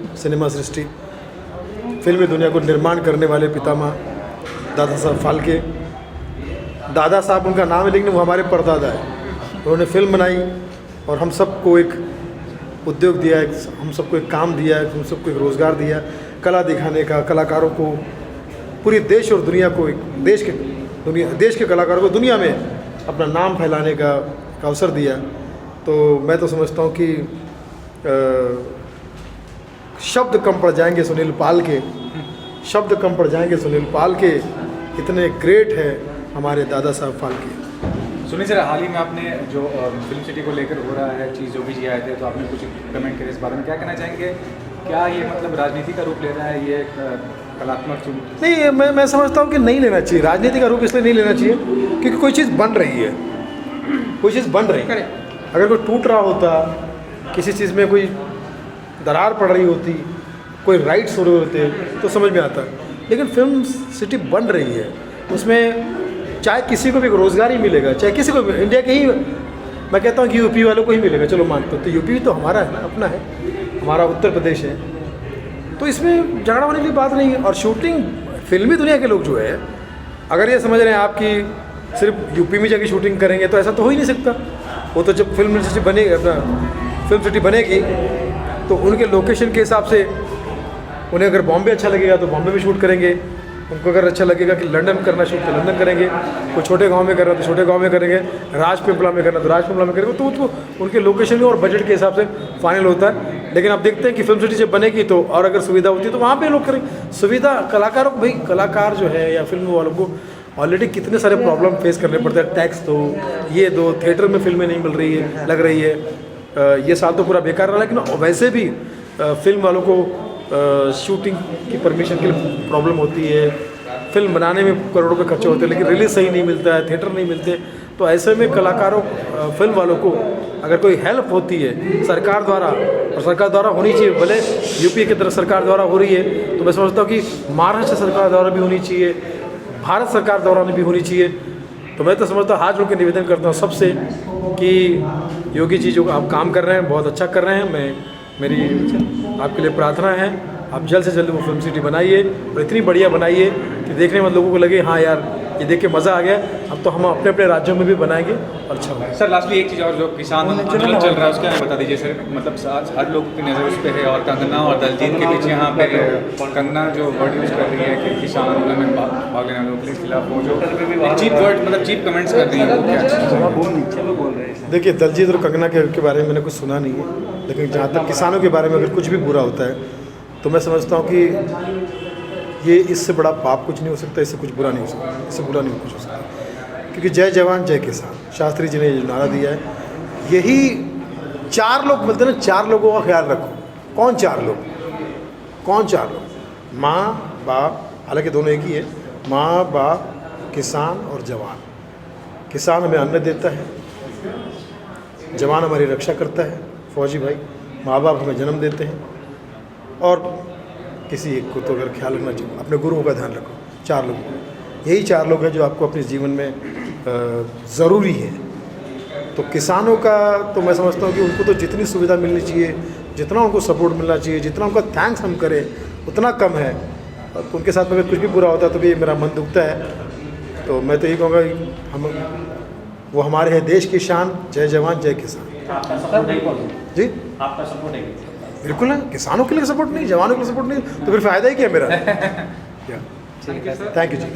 Cinema सृष्टि फिल्मी दुनिया को निर्माण करने वाले पितामह दादा साहब फाल्के। दादा साहब उनका नाम है, लेकिन वो हमारे परदादा है। उन्होंने फिल्म बनाई और हम सबको एक उद्योग दिया, हम सबको एक काम दिया, हम सबको एक रोज़गार दिया, कला दिखाने का, कलाकारों को पूरी देश और दुनिया को, एक देश के कलाकारों को दुनिया में अपना नाम फैलाने का अवसर दिया। तो मैं तो समझता हूँ कि शब्द कम पड़ जाएंगे सुनील पाल के, शब्द कम पड़ जाएंगे सुनील पाल के, इतने ग्रेट है हमारे दादा साहब फाल्के। सुनिए सर, हाल ही में आपने जो फिल्म सिटी को लेकर हो रहा है चीज़, जो भी जी आए थे, तो आपने कुछ कमेंट करे इस बारे में, क्या कहना चाहेंगे? क्या ये मतलब राजनीति का रूप ले रहा है, ये कलात्मक चीज? नहीं, मैं समझता हूँ कि नहीं लेना चाहिए राजनीति का रूप, इसलिए नहीं लेना चाहिए क्योंकि कोई चीज़ बन रही है, कोई चीज़ बन रही है। अगर कोई टूट रहा होता, किसी चीज़ में कोई दरार पड़ रही होती, कोई राइट्स हो रहे होते तो समझ में आता। लेकिन फिल्म सिटी बन रही है, उसमें चाहे किसी को भी रोज़गार ही मिलेगा, चाहे किसी को भी, इंडिया के ही, मैं कहता हूँ कि यूपी वालों को ही मिलेगा, चलो मानते हो, तो यूपी तो हमारा है ना, अपना है, हमारा उत्तर प्रदेश है, तो इसमें झगड़ा होने की बात नहीं है। और शूटिंग फिल्मी दुनिया के लोग जो है, अगर ये समझ रहे हैं आप कि सिर्फ यूपी में जाके शूटिंग करेंगे, तो ऐसा तो हो ही नहीं सकता। वो तो जब फिल्म सिटी बनेगी, अपना फिल्म सिटी बनेगी, तो उनके लोकेशन के हिसाब से उन्हें अगर बॉम्बे अच्छा लगेगा तो बॉम्बे में शूट करेंगे, उनको अगर अच्छा लगेगा कि लंदन करना शूट तो लंदन करेंगे, कोई छोटे गांव में करना तो छोटे गांव में करेंगे, राजपीपला में करना तो राजपीपला में करेंगे, तो उनके लोकेशन और बजट के हिसाब से फाइनल होता है। लेकिन आप देखते हैं कि फिल्म सिटी जब बनेगी तो, और अगर सुविधा होती है तो वहाँ पे लोग करेंगे। सुविधा कलाकारों को, भाई कलाकार जो है या फिल्म वालों को ऑलरेडी कितने सारे प्रॉब्लम फेस करने पड़ते हैं, टैक्स दो, ये दो, थिएटर में फिल्में नहीं मिल रही है, लग रही है, ये साल तो पूरा बेकार रहा। लेकिन वैसे भी फिल्म वालों को शूटिंग की परमिशन के लिए प्रॉब्लम होती है, फिल्म बनाने में करोड़ों रुपये खर्चे होते हैं, लेकिन रिलीज सही नहीं मिलता है, थिएटर नहीं मिलते। तो ऐसे में कलाकारों, फिल्म वालों को अगर कोई हेल्प होती है सरकार द्वारा, और सरकार द्वारा होनी चाहिए, भले यूपी की तरफ सरकार द्वारा हो रही है, तो मैं समझता हूँ कि महाराष्ट्र सरकार द्वारा भी होनी चाहिए, भारत सरकार द्वारा भी होनी चाहिए। तो मैं तो समझता हूँ, हाथ जोड़ के निवेदन करता हूँ सबसे कि योगी जी जो आप काम कर रहे हैं बहुत अच्छा कर रहे हैं। मेरी आपके लिए प्रार्थना है, आप जल्द से जल्द वो फिल्म सिटी बनाइए, और इतनी बढ़िया बनाइए कि देखने में लोगों को लगे हाँ यार ये देख के मज़ा आ गया। अब तो हम अपने अपने राज्यों में भी बनाएंगे और अच्छा होगा। सर लास्टली एक चीज़ और, जो किसान आंदोलन चल रहा है उसके बारे में बता दीजिए सर। मतलब हर लोग की नज़र उस पर है, और कंगना और दलजीत के पीछे यहाँ पे कंगना जो वर्ड यूज़ कर रही है कि किसान आंदोलन में भाग लेने वालों के खिलाफ, वो जो चीप वर्ड, मतलब चीप कमेंट्स कर रही है, वो क्या? देखिए, दलजीत और कंगना के बारे में मैंने कुछ सुना नहीं है, लेकिन जहाँ तक किसानों के बारे में अगर कुछ भी बुरा होता है तो मैं समझता हूँ कि ये इससे बड़ा पाप कुछ नहीं हो सकता, इससे कुछ बुरा नहीं हो सकता, इससे बुरा नहीं कुछ हो सकता। क्योंकि जय जवान जय किसान, शास्त्री जी ने जो नारा दिया है, यही चार लोग मिलते हैं ना, चार लोगों का ख्याल रखो। कौन चार लोग? कौन चार लोग? माँ बाप, हालांकि दोनों एक ही है, माँ बाप, किसान और जवान। किसान हमें अन्न देता है, जवान हमारी रक्षा करता है, फौजी भाई, माँ बाप हमें जन्म देते हैं, और किसी एक को तो अगर ख्याल रखना चाहिए, अपने गुरुओं का ध्यान रखो। चार लोग, यही चार लोग हैं जो आपको अपने जीवन में ज़रूरी है। तो किसानों का तो मैं समझता हूँ कि उनको तो जितनी सुविधा मिलनी चाहिए, जितना उनको सपोर्ट मिलना चाहिए, जितना उनका थैंक्स हम करें उतना कम है। और उनके साथ में अगर कुछ भी बुरा होता है तो भी मेरा मन दुखता है। तो मैं तो यही कहूँगा कि हम, वो हमारे हैं देश की शान, जय जवान जय किसान। जी आपका सपोर्ट है? बिल्कुल है, किसानों के लिए सपोर्ट नहीं, जवानों के लिए सपोर्ट नहीं, तो फिर फ़ायदा ही क्या मेरा? Thank you ji.